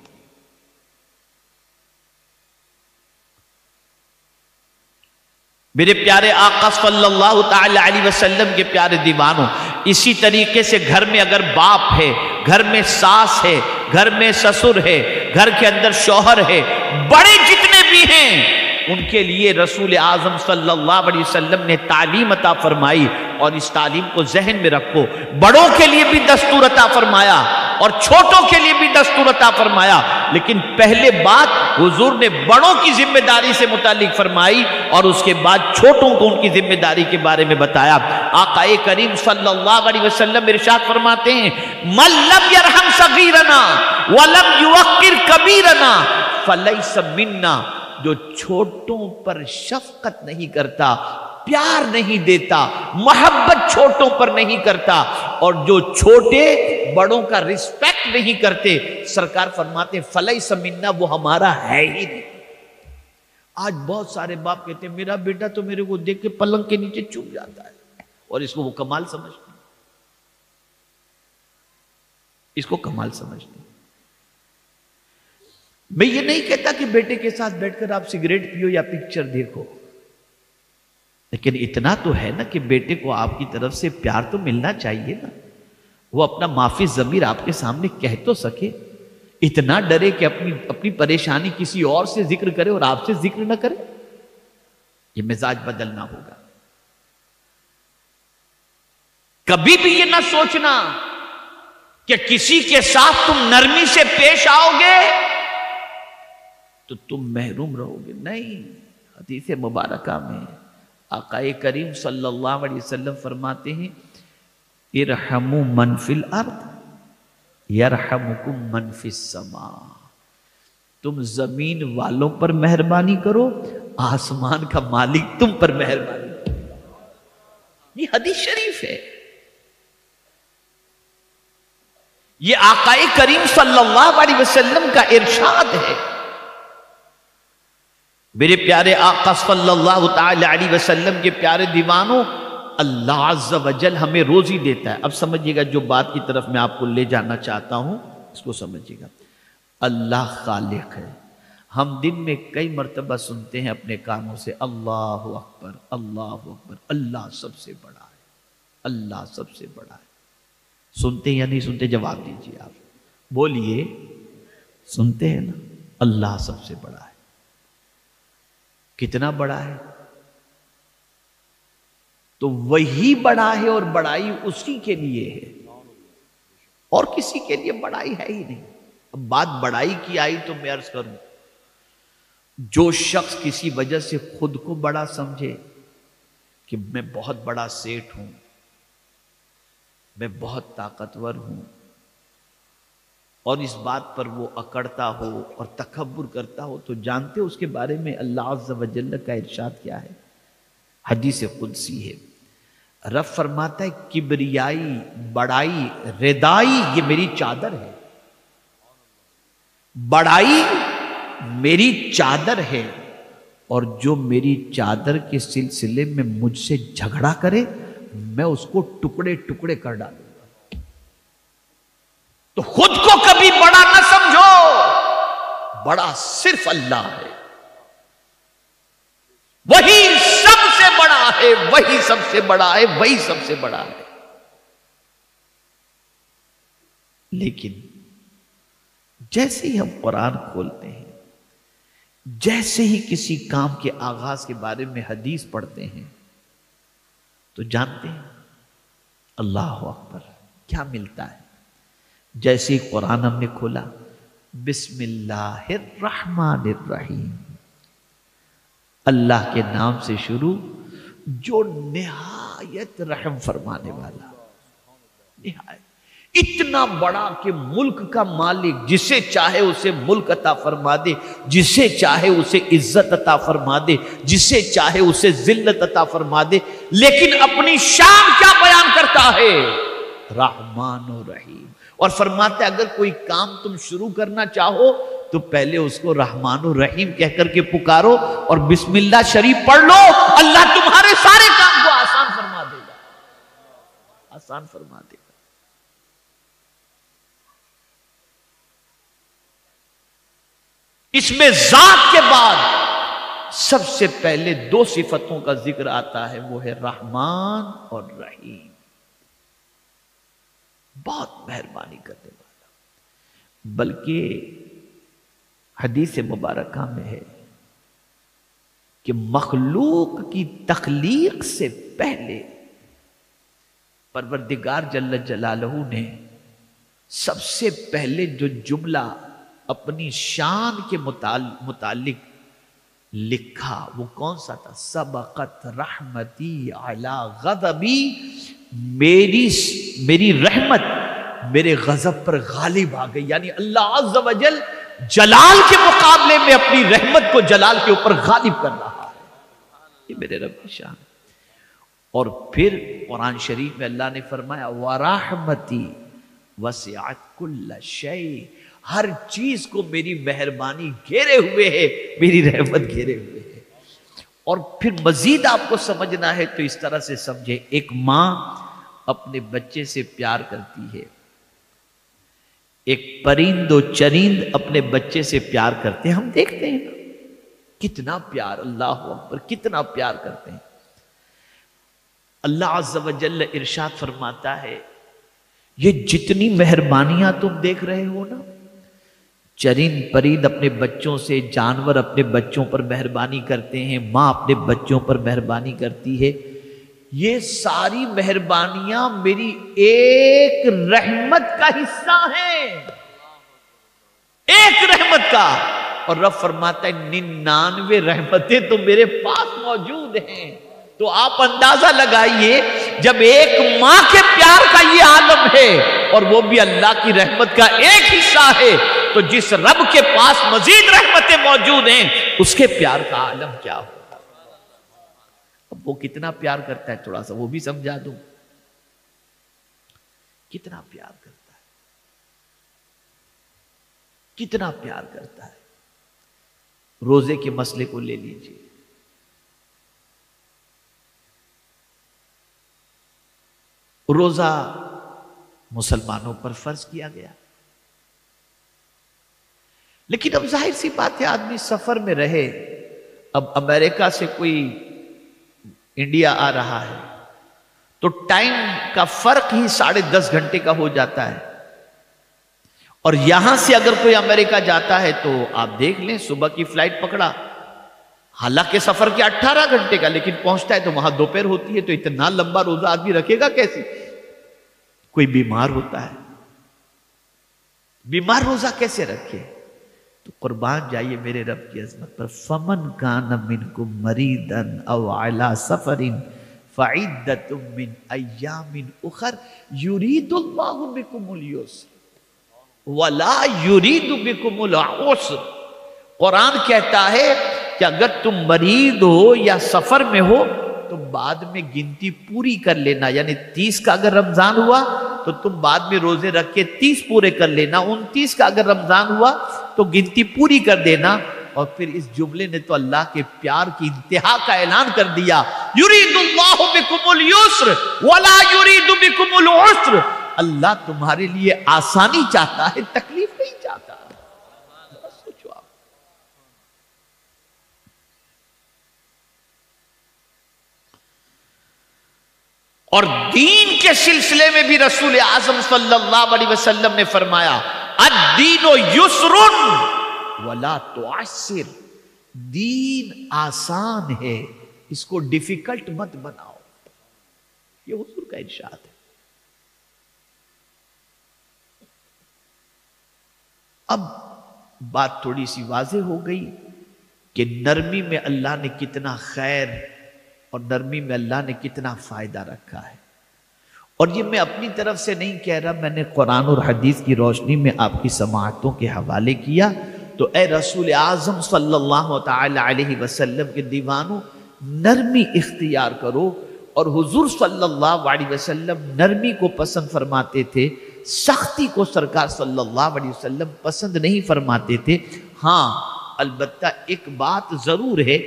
میرے پیارے آقا صلی اللہ تعالی علیہ وسلم کے پیارے دیوانوں، اسی طریقے سے گھر میں اگر باپ ہے، گھر میں ساس ہے، گھر میں سسر ہے، گھر کے اندر شوہر ہے، بڑے جتنے بھی ہیں، ان کے لیے رسول اعظم صلی اللہ علیہ وسلم نے تعلیم عطا فرمائی، اور اس تعلیم کو ذہن میں رکھو۔ بڑوں کے لیے بھی دستور عطا فرمایا اور چھوٹوں کے لیے بھی دستور عطا فرمایا، لیکن پہلے بات حضور نے بڑوں کی ذمہ داری سے متعلق فرمائی اور اس کے بعد چھوٹوں کو ان کی ذمہ داری کے بارے میں بتایا۔ آقا کریم صلی اللہ علیہ وسلم ارشاد فرماتے ہیں، من لم یرحم صغیرنا ولم یوقر کبیرنا فلیس منا، جو چھوٹوں پر شفقت نہیں کرتا، پیار نہیں دیتا، محبت چھوٹوں پر نہیں کرتا، اور جو چھوٹے بڑوں کا رسپیکٹ نہیں کرتے، سرکار فرماتے ہیں فلیس منا، وہ ہمارا ہے ہی نہیں۔ آج بہت سارے باپ کہتے ہیں میرا بیٹا تو میرے کو دیکھ کے پلنگ کے نیچے چھپ جاتا ہے، اور اس کو وہ کمال سمجھتے ہیں، اس کو کمال سمجھتے ہیں۔ میں یہ نہیں کہتا کہ بیٹے کے ساتھ بیٹھ کر آپ سگریٹ پیو یا پکچر دیکھو، لیکن اتنا تو ہے نا کہ بیٹے کو آپ کی طرف سے پیار تو ملنا چاہیے نا، وہ اپنا معافی ضمیر آپ کے سامنے کہہ تو سکے، اتنا ڈرے کہ اپنی پریشانی کسی اور سے ذکر کرے اور آپ سے ذکر نہ کرے، یہ مزاج بدلنا ہوگا۔ کبھی بھی یہ نہ سوچنا کہ کسی کے ساتھ تم نرمی سے پیش آؤ گے تو تم محروم رہو گے، نہیں۔ حدیث مبارکہ میں آقا کریم صلی اللہ علیہ وسلم فرماتے ہیں، ارحموا من فی الارض یرحمکم من فی السماء، تم زمین والوں پر مہربانی کرو، آسمان کا مالک تم پر مہربانی کرو۔ یہ حدیث شریف ہے، یہ آقا کریم صلی اللہ علیہ وسلم کا ارشاد ہے۔ میرے پیارے آقا صلی اللہ تعالی علیہ وسلم کے پیارے دیوانوں، اللہ عز و جل ہمیں روزی دیتا ہے۔ اب سمجھیے گا جو بات کی طرف میں آپ کو لے جانا چاہتا ہوں، اس کو سمجھیے گا۔ اللہ خالق ہے، ہم دن میں کئی مرتبہ سنتے ہیں اپنے کانوں سے اللہ اکبر اللہ اکبر، اللہ سب سے بڑا ہے، اللہ سب سے بڑا ہے۔ سنتے یا نہیں سنتے؟ جواب دیجیے آپ، بولیے، سنتے ہیں نا؟ اللہ سب سے بڑا ہے۔ کتنا بڑا ہے؟ تو وہی بڑا ہے، اور بڑائی اسی کے لیے ہے، اور کسی کے لیے بڑائی ہے ہی نہیں۔ اب بات بڑائی کی آئی تو میں عرض کروں، جو شخص کسی وجہ سے خود کو بڑا سمجھے کہ میں بہت بڑا سیٹھ ہوں، میں بہت طاقتور ہوں، اور اس بات پر وہ اکڑتا ہو اور تکبر کرتا ہو، تو جانتے ہو اس کے بارے میں اللہ عز و جل کا ارشاد کیا ہے؟ حدیث قدسی ہے، رب فرماتا ہے کبریائی، بڑائی، ردائی یہ میری چادر ہے، بڑائی میری چادر ہے، اور جو میری چادر کے سلسلے میں مجھ سے جھگڑا کرے میں اس کو ٹکڑے ٹکڑے کر ڈالوں۔ تو خود کو کبھی بڑا نہ سمجھو، بڑا صرف اللہ ہے، وہی سب سے بڑا ہے، وہی سب سے بڑا ہے، وہی سب سے بڑا ہے۔ لیکن جیسے ہی ہم قرآن کھولتے ہیں، جیسے ہی کسی کام کے آغاز کے بارے میں حدیث پڑھتے ہیں، تو جانتے ہیں اللہ اکبر کیا ملتا ہے۔ جیسے ہی قرآن ہم نے کھولا، بسم اللہ الرحمن الرحیم، اللہ کے نام سے شروع جو نہایت رحم فرمانے والا، نہایت اتنا بڑا کہ ملک کا مالک جسے چاہے اسے ملک عطا فرما دے، جسے چاہے اسے عزت عطا فرما دے، جسے چاہے اسے ذلت عطا فرما دے، لیکن اپنی شان کیا بیان کرتا ہے؟ رحمان و رحیم. اور فرماتا ہے اگر کوئی کام تم شروع کرنا چاہو تو پہلے اس کو رحمان و رحیم کہہ کر کے پکارو اور بسم اللہ شریف پڑھ لو، اللہ تمہارے سارے کام کو آسان فرما دے گا، آسان فرما دے گا. اس میں ذات کے بعد سب سے پہلے دو صفتوں کا ذکر آتا ہے، وہ ہے رحمان اور رحیم. بہت مہربانی کرنے والا. بلکہ حدیث مبارکہ میں ہے کہ مخلوق کی تخلیق سے پہلے پروردگار جل جلالہ نے سب سے پہلے جو جملہ اپنی شان کے متعلق لکھا وہ کون سا تھا؟ سبقت رحمتی علی غضبی، میری رحمت میرے غضب پر غالب آ گئی. یعنی اللہ عز و جل جلال کے مقابلے میں اپنی رحمت کو جلال کے اوپر غالب کر رہا ہے. یہ میرے رب کی شان. اور پھر قرآن شریف میں اللہ نے فرمایا وَرَحْمَتِي وَسِعَتْ كُلَّ شَيْءٍ، ہر چیز کو میری مہربانی گھیرے ہوئے ہے، میری رحمت گھیرے ہوئے ہے. اور پھر مزید آپ کو سمجھنا ہے تو اس طرح سے سمجھے، ایک ماں اپنے بچے سے پیار کرتی ہے، ایک پرند و چرند اپنے بچے سے پیار کرتے ہیں. ہم دیکھتے ہیں کتنا پیار، اللہ اکبر کتنا پیار کرتے ہیں. اللہ عز و جل ارشاد فرماتا ہے یہ جتنی مہربانیاں تم دیکھ رہے ہو نا، چرند پرند اپنے بچوں سے، جانور اپنے بچوں پر مہربانی کرتے ہیں، ماں اپنے بچوں پر مہربانی کرتی ہے، یہ ساری مہربانیاں میری ایک رحمت کا حصہ ہیں، ایک رحمت کا. اور رب فرماتا ہے 99 رحمتیں تو میرے پاس موجود ہیں. تو آپ اندازہ لگائیے جب ایک ماں کے پیار کا یہ عالم ہے اور وہ بھی اللہ کی رحمت کا ایک حصہ ہے، تو جس رب کے پاس مزید رحمتیں موجود ہیں اس کے پیار کا عالم کیا ہوگا. اب وہ کتنا پیار کرتا ہے تھوڑا سا وہ بھی سمجھا دوں. کتنا پیار کرتا ہے، کتنا پیار کرتا ہے. روزے کے مسئلے کو لے لیجئے. روزہ مسلمانوں پر فرض کیا گیا، لیکن اب ظاہر سی بات ہے آدمی سفر میں رہے. اب امریکہ سے کوئی انڈیا آ رہا ہے تو ٹائم کا فرق ہی 10.5 گھنٹے کا ہو جاتا ہے. اور یہاں سے اگر کوئی امریکہ جاتا ہے تو آپ دیکھ لیں صبح کی فلائٹ پکڑا، حالانکہ سفر کے 18 گھنٹے کا، لیکن پہنچتا ہے تو وہاں دوپہر ہوتی ہے. تو اتنا لمبا روزہ آدمی رکھے گا کیسے؟ کوئی بیمار ہوتا ہے، بیمار روزہ کیسے رکھے؟ تو قربان جائیے میرے رب کی عظمت پر. فَمَنْ كَانَ مِنْكُمْ مَرِيضًا أَوْ عَلَى سَفَرٍ فَعِدَّةٌ مِّنْ أَيَّامٍ أُخَرَ يُرِيدُ اللَّهُ بِكُمُ الْيُسْرَ وَلَا يُرِيدُ بِكُمُ الْعُسْرَ. قرآن کہتا ہے کہ اگر تم مریض ہو یا سفر میں ہو تو بعد میں گنتی پوری کر لینا. یعنی 30 کا اگر رمضان ہوا تو تم بعد میں روزے رکھ کے 30 پورے کر لینا. 29 کا اگر رمضان ہوا تو گنتی پوری کر دینا. اور پھر اس جملے نے تو اللہ کے پیار کی انتہا کا اعلان کر دیا. یرید اللہ بکم اليسر ولا یرید بکم العسر. اللہ تمہارے لیے آسانی چاہتا ہے، تکلیف نہیں چاہتا. سوچو آپ. اور دین کے سلسلے میں بھی رسول اعظم صلی اللہ علیہ وسلم نے فرمایا الدین یسر ولا تعسر. دین آسان ہے، اس کو ڈیفیکلٹ مت بناؤ. یہ حضور کا ارشاد ہے. اب بات تھوڑی سی واضح ہو گئی کہ نرمی میں اللہ نے کتنا خیر اور نرمی میں اللہ نے کتنا فائدہ رکھا ہے. اور یہ میں اپنی طرف سے نہیں کہہ رہا، میں نے قرآن اور حدیث کی روشنی میں آپ کی سماعتوں کے حوالے کیا۔ تو اے رسول اعظم صلی اللہ تعالی علیہ وسلم کے دیوانوں، نرمی اختیار کرو۔ اور حضور صلی اللہ علیہ وسلم نرمی کو پسند فرماتے تھے، سختی کو سرکار صلی اللہ علیہ وسلم پسند نہیں فرماتے تھے۔ ہاں البتہ ایک بات ضرور ہے،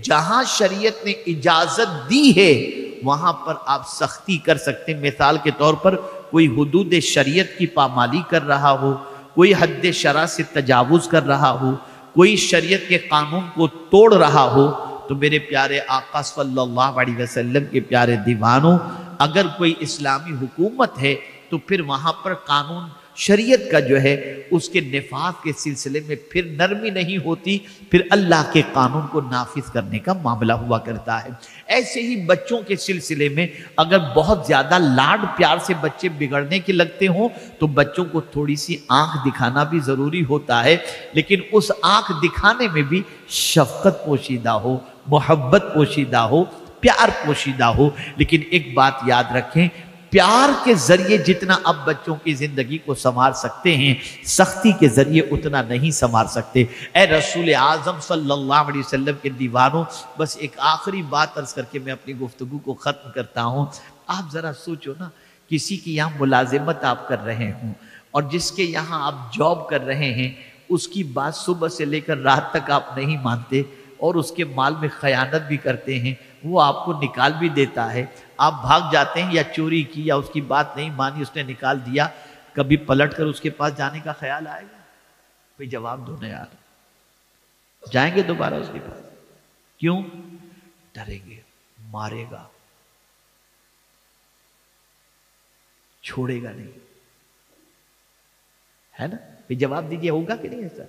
جہاں شریعت نے اجازت دی ہے وہاں پر آپ سختی کر سکتے ہیں۔ مثال کے طور پر کوئی حدود شریعت کی پامالی کر رہا ہو، کوئی حد شرع سے تجاوز کر رہا ہو، کوئی شریعت کے قانون کو توڑ رہا ہو، تو میرے پیارے آقا صلی اللہ علیہ وسلم کے پیارے دیوانوں، اگر کوئی اسلامی حکومت ہے تو پھر وہاں پر قانون شریعت کا جو ہے اس کے نفاذ کے سلسلے میں پھر نرمی نہیں ہوتی، پھر اللہ کے قانون کو نافذ کرنے کا معاملہ ہوا کرتا ہے۔ ایسے ہی بچوں کے سلسلے میں اگر بہت زیادہ لاڈ پیار سے بچے بگڑنے کے لگتے ہوں تو بچوں کو تھوڑی سی آنکھ دکھانا بھی ضروری ہوتا ہے، لیکن اس آنکھ دکھانے میں بھی شفقت پوشیدہ ہو، محبت پوشیدہ ہو، پیار پوشیدہ ہو۔ لیکن ایک بات یاد رکھیں، پیار کے ذریعے جتنا اب بچوں کی زندگی کو سنوار سکتے ہیں، سختی کے ذریعے اتنا نہیں سنوار سکتے۔ اے رسول اعظم صلی اللہ علیہ وسلم کے دیوانوں، بس ایک آخری بات عرض کر کے میں اپنی گفتگو کو ختم کرتا ہوں۔ آپ ذرا سوچو نا، کسی کی یہاں ملازمت آپ کر رہے ہوں اور جس کے یہاں آپ جاب کر رہے ہیں، اس کی بات صبح سے لے کر رات تک آپ نہیں مانتے اور اس کے مال میں خیانت بھی کرتے ہیں، وہ آپ کو نکال بھی دیتا ہے، آپ بھاگ جاتے ہیں یا چوری کی یا اس کی بات نہیں مانی، اس نے نکال دیا، کبھی پلٹ کر اس کے پاس جانے کا خیال آئے گا؟ کوئی جواب دو نا یار۔ جائیں گے دوبارہ اس کے پاس؟ کیوں؟ ڈریں گے، مارے گا، چھوڑے گا نہیں، ہے نا؟ کوئی جواب دیجیے، ہوگا کہ نہیں ایسا؟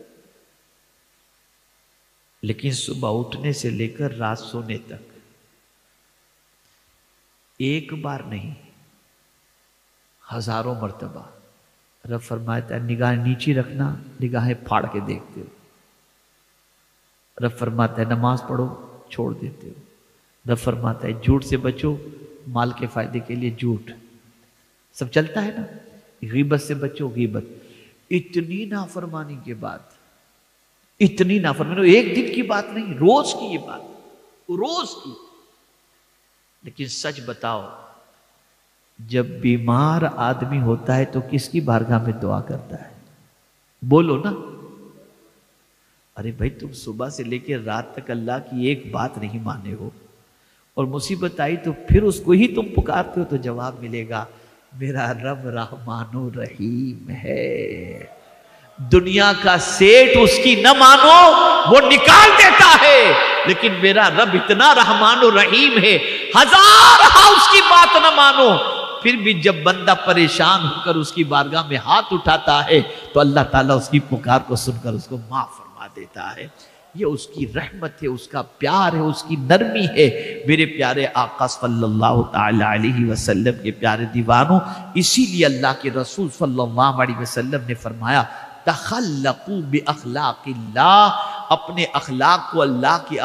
لیکن صبح اٹھنے سے لے کر رات سونے تک ایک بار نہیں، ہزاروں مرتبہ رب فرماتا ہے نگاہ نیچی رکھنا، نگاہیں پھاڑ کے دیکھتے ہو۔ رب فرماتا ہے نماز پڑھو، چھوڑ دیتے ہو۔ رب فرماتا ہے جھوٹ سے بچو، مال کے فائدے کے لیے جھوٹ، سب چلتا ہے نا۔ غیبت سے بچو، غیبت۔ اتنی نافرمانی کے بعد، اتنی نافرمانی، ایک دن کی بات نہیں، روز کی یہ بات، روز کی۔ لیکن سچ بتاؤ، جب بیمار آدمی ہوتا ہے تو کس کی بارگاہ میں دعا کرتا ہے؟ بولو نا۔ ارے بھائی، تم صبح سے لے کے رات تک اللہ کی ایک بات نہیں مانے ہو، اور مصیبت آئی تو پھر اس کو ہی تم پکارتے ہو، تو جواب ملے گا میرا رب رحمان و رحیم ہے، دنیا کا سیٹ اس کی نہ مانو، وہ نکال دیتا ہے، لیکن میرا رب اتنا رحمان و رحیم ہے، ہزار اس کی بات نہ مانو، پھر بھی جب بندہ پریشان ہو کر اس کی بارگاہ میں ہاتھ اٹھاتا ہے تو اللہ تعالیٰ اس کی پکار کو سن کر اس کو معاف فرما دیتا ہے۔ یہ اس کی رحمت ہے، اس کا پیار ہے، اس کی نرمی ہے۔ میرے پیارے آقا صلی اللہ تعالی علیہ وسلم کے پیارے دیوانوں، اسی لیے اللہ کے رسول صلی اللہ علیہ وسلم نے فرمایا تخلقوا باخلاق اللہ، اپنے اخلاق کو اللہ کے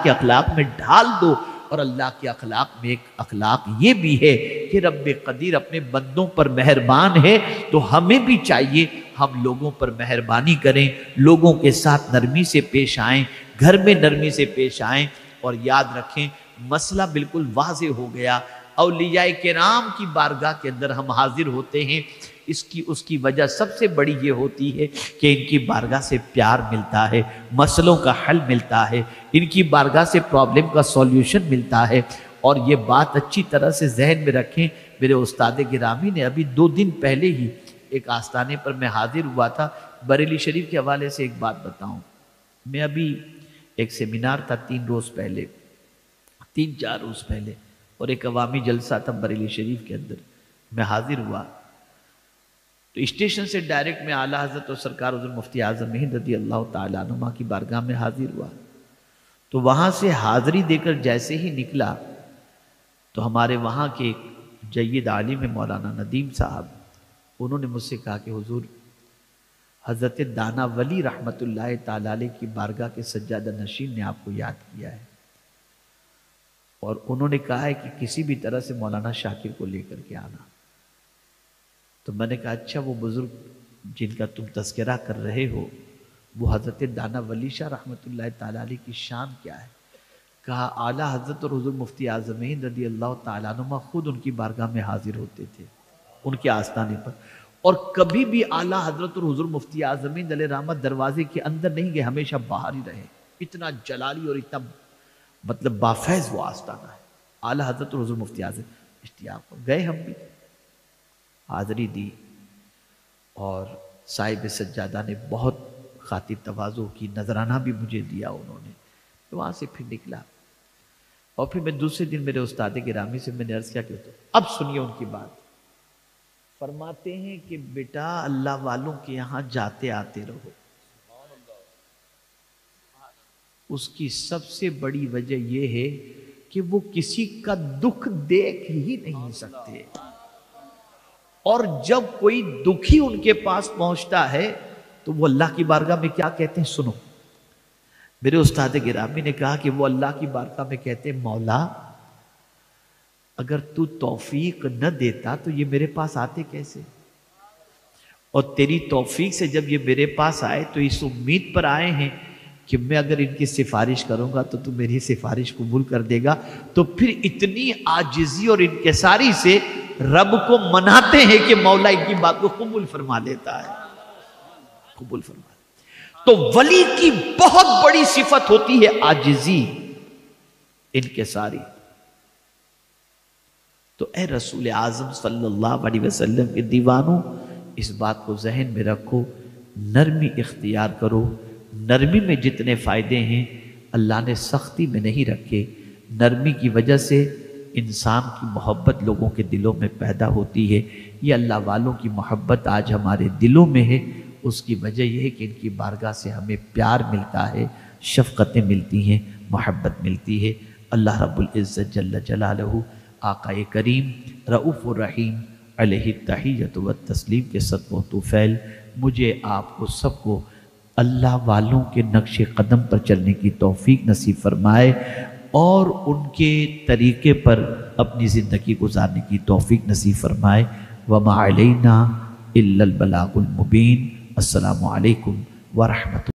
اخلاق میں ڈھال دو۔ اور اللہ کے اخلاق میں ایک اخلاق یہ بھی ہے کہ رب قدیر اپنے بندوں پر مہربان ہے، تو ہمیں بھی چاہیے ہم لوگوں پر مہربانی کریں، لوگوں کے ساتھ نرمی سے پیش آئیں، گھر میں نرمی سے پیش آئیں۔ اور یاد رکھیں، مسئلہ بالکل واضح ہو گیا، اولیاء کرام کی بارگاہ کے اندر ہم حاضر ہوتے ہیں، اس کی وجہ سب سے بڑی یہ ہوتی ہے کہ ان کی بارگاہ سے پیار ملتا ہے، مسئلوں کا حل ملتا ہے، ان کی بارگاہ سے پرابلم کا سولیوشن ملتا ہے۔ اور یہ بات اچھی طرح سے ذہن میں رکھیں، میرے استاد گرامی نے ابھی 2 دن پہلے ہی ایک آستانے پر میں حاضر ہوا تھا، بریلی شریف کے حوالے سے ایک بات بتاؤں۔ میں ابھی ایک سیمینار تھا 3 روز پہلے، 3-4 روز پہلے، اور ایک عوامی جلسہ تھا بریلی شریف کے اندر، میں حاضر ہوا تو اسٹیشن سے ڈائریکٹ میں اعلیٰ حضرت و سرکار حضور مفتی اعظم ہند رضی اللہ تعالیٰ عنہ کی بارگاہ میں حاضر ہوا۔ تو وہاں سے حاضری دے کر جیسے ہی نکلا تو ہمارے وہاں کے ایک جید عالم مولانا ندیم صاحب، انہوں نے مجھ سے کہا کہ حضور حضرت دانا ولی رحمت اللہ تعالیٰ علیہ کی بارگاہ کے سجادہ نشین نے آپ کو یاد کیا ہے۔ اور انہوں نے کہا ہے کہ کسی بھی طرح سے مولانا شاکر کو لے کر کے آنا۔ تو میں نے کہا اچھا وہ بزرگ جن کا تم تذکرہ کر رہے ہو وہ حضرت دانا ولی شاہ رحمۃ اللہ تعالیٰ علیہ کی شان کیا ہے؟ کہا اعلیٰ حضرت اور حضور مفتی اعظم ہند رضی اللہ تعالیٰ عنہ خود ان کی بارگاہ میں حاضر ہوتے تھے ان کے آستانے پر، اور کبھی بھی اعلیٰ حضرت اور حضور مفتی اعظم ہند علیہ رحمت دروازے کے اندر نہیں گئے، ہمیشہ باہر ہی رہے۔ اتنا جلالی اور اتنا مطلب بافیض وہ آستانہ ہے اعلیٰ حضرت اور حضور مفتی اعظم اشتیاق پر۔ گئے ہم بھی، حاضری دی، اور صاحب سجادہ نے بہت خاطر تواضع کی، نذرانہ بھی مجھے دیا انہوں نے۔ تو وہاں سے پھر نکلا، اور پھر میں دوسرے دن میرے استاد گرامی سے میں نے عرض کیا کہ اب سنیے ان کی بات۔ فرماتے ہیں کہ بیٹا اللہ والوں کے یہاں جاتے آتے رہو، اس کی سب سے بڑی وجہ یہ ہے کہ وہ کسی کا دکھ دیکھ ہی نہیں سکتے، اور جب کوئی دکھی ان کے پاس پہنچتا ہے تو وہ اللہ کی بارگاہ میں کیا کہتے ہیں؟ سنو، میرے استاد گرامی نے کہا کہ وہ اللہ کی بارگاہ میں کہتے ہیں مولا اگر تو توفیق نہ دیتا تو یہ میرے پاس آتے کیسے، اور تیری توفیق سے جب یہ میرے پاس آئے تو اس امید پر آئے ہیں کہ میں اگر ان کی سفارش کروں گا تو تو میری سفارش قبول کر دے گا۔ تو پھر اتنی عاجزی اور انکساری سے رب کو مناتے ہیں کہ مولا ان کی بات کو قبول فرما لیتا ہے، قبول فرما لیتا ہے۔ تو ولی کی بہت بڑی صفت ہوتی ہے عاجزی، انکساری۔ تو اے رسول اعظم صلی اللہ علیہ وسلم کے دیوانوں، اس بات کو ذہن میں رکھو، نرمی اختیار کرو۔ نرمی میں جتنے فائدے ہیں اللہ نے سختی میں نہیں رکھے۔ نرمی کی وجہ سے انسان کی محبت لوگوں کے دلوں میں پیدا ہوتی ہے۔ یہ اللہ والوں کی محبت آج ہمارے دلوں میں ہے، اس کی وجہ یہ ہے کہ ان کی بارگاہ سے ہمیں پیار ملتا ہے، شفقتیں ملتی ہیں، محبت ملتی ہے۔ اللہ رب العزت جل جلالہ آقا کریم رؤوف الرحیم علیہ التحیۃ والتسلیم کے صدقہ و طفیل مجھے آپ کو سب کو اللہ والوں کے نقش قدم پر چلنے کی توفیق نصیب فرمائے، اور ان کے طریقے پر اپنی زندگی گزارنے کی توفیق نصیب فرمائے۔ وما علینا الا البلاغ المبین۔ السلام علیکم ورحمۃ اللہ۔